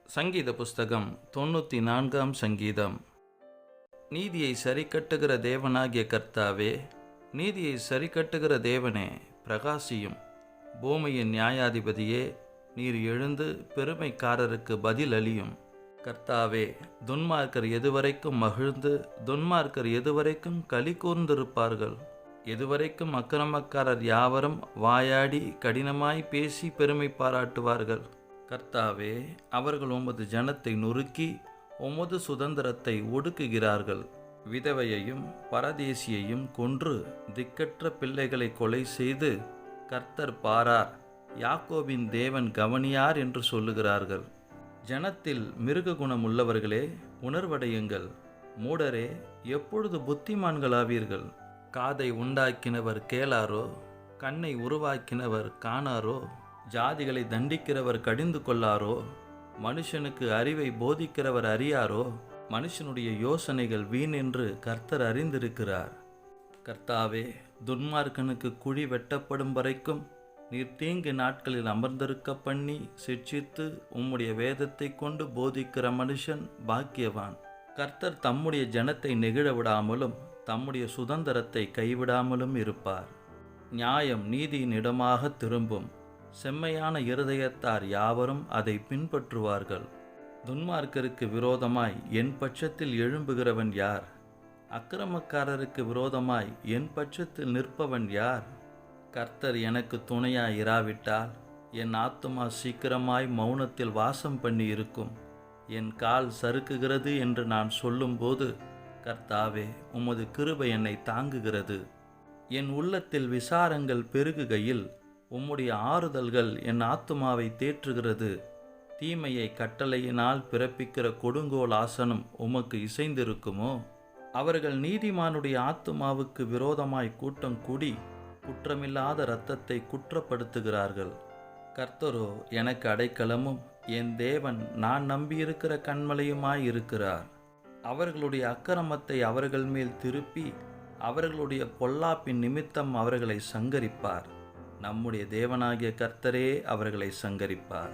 சங்கீத புஸ்தகம் 94 சங்கீதம். நீதியை சரிக்கட்டுகிற தேவனாகிய கர்த்தாவே, நீதியை சரிக்கட்டுகிற தேவனே பிரகாசியும். பூமியின் நியாயாதிபதியே, நீர் எழுந்து பெருமைக்காரருக்கு பதில் அளியும். கர்த்தாவே, துன்மார்க்கர் எதுவரைக்கும் மகிழ்ந்து துன்மார்க்கர் எதுவரைக்கும் களி கூர்ந்திருப்பார்கள்? எதுவரைக்கும் அக்கிரமக்காரர் யாவரும் வாயாடி கடினமாய் பேசி பெருமை பாராட்டுவார்கள்? கர்த்தாவே, அவர்கள் உமது ஜனத்தை நொறுக்கி உமது சுதந்திரத்தை ஒடுக்குகிறார்கள். விதவையையும் பரதேசியையும் கொன்று திக்கற்ற பிள்ளைகளை கொலை செய்து கர்த்தர் பாரார், யாக்கோபின் தேவன் கவனியார் என்று சொல்லுகிறார்கள். ஜனத்தில் மிருக குணம் உள்ளவர்களே, உணர்வடையுங்கள். மூடரே, எப்பொழுது புத்திமான்களாவீர்கள்? காதை உண்டாக்கினவர் கேளாரோ? கண்ணை உருவாக்கினவர் காணாரோ? ஜாதிகளை தண்டிக்கிறவர் கடிந்து கொள்ளாரோ? மனுஷனுக்கு அறிவை போதிக்கிறவர் அறியாரோ? மனுஷனுடைய யோசனைகள் வீண் என்று கர்த்தர் அறிந்திருக்கிறார். கர்த்தாவே, துன்மார்க்கனுக்கு குழி வெட்டப்படும் வரைக்கும் நீர் தீங்கு நாட்களில் அமர்ந்திருக்க பண்ணி சிட்சித்து உம்முடைய வேதத்தை கொண்டு போதிக்கிற மனுஷன் பாக்கியவான். கர்த்தர் தம்முடைய ஜனத்தை நெகிழ விடாமலும் தம்முடைய சுதந்திரத்தை கைவிடாமலும் இருப்பார். நியாயம் நீதியின் இடமாக திரும்பும். செம்மையான இருதயத்தார் யாவரும் அதை பின்பற்றுவார்கள். துன்மார்க்கருக்கு விரோதமாய் என் பட்சத்தில் எழும்புகிறவன் யார்? அக்கிரமக்காரருக்கு விரோதமாய் என் பட்சத்தில் நிற்பவன் யார்? கர்த்தர் எனக்கு துணையாய் இராவிட்டால் என் ஆத்துமா சீக்கிரமாய் மௌனத்தில் வாசம் பண்ணி இருக்கும். என் கால் சறுக்குகிறது என்று நான் சொல்லும்போது, கர்த்தாவே, உமது கிருபை என்னை தாங்குகிறது. என் உள்ளத்தில் விசாரங்கள் பெருகுகையில் உம்முடைய ஆறுதல்கள் என் ஆத்துமாவை தேற்றுகிறது. தீமையை கட்டளையினால் பிறப்பிக்கிற கொடுங்கோல் ஆசனம் உமக்கு இசைந்திருக்குமோ? அவர்கள் நீதிமானுடைய ஆத்துமாவுக்கு விரோதமாய் கூட்டம் கூடி குற்றமில்லாத இரத்தத்தை குற்றப்படுத்துகிறார்கள். கர்த்தரோ எனக்கு அடைக்கலமும் என் தேவன் நான் நம்பியிருக்கிற கன்மலையுமாய் இருக்கிறார். அவர்களுடைய அக்கிரமத்தை அவர்கள் மேல் திருப்பி அவர்களுடைய பொல்லாப்பின் நிமித்தம் அவர்களை சங்கரிப்பார். நம்முடைய தேவனாகிய கர்த்தரே அவர்களை சங்கரிப்பார்.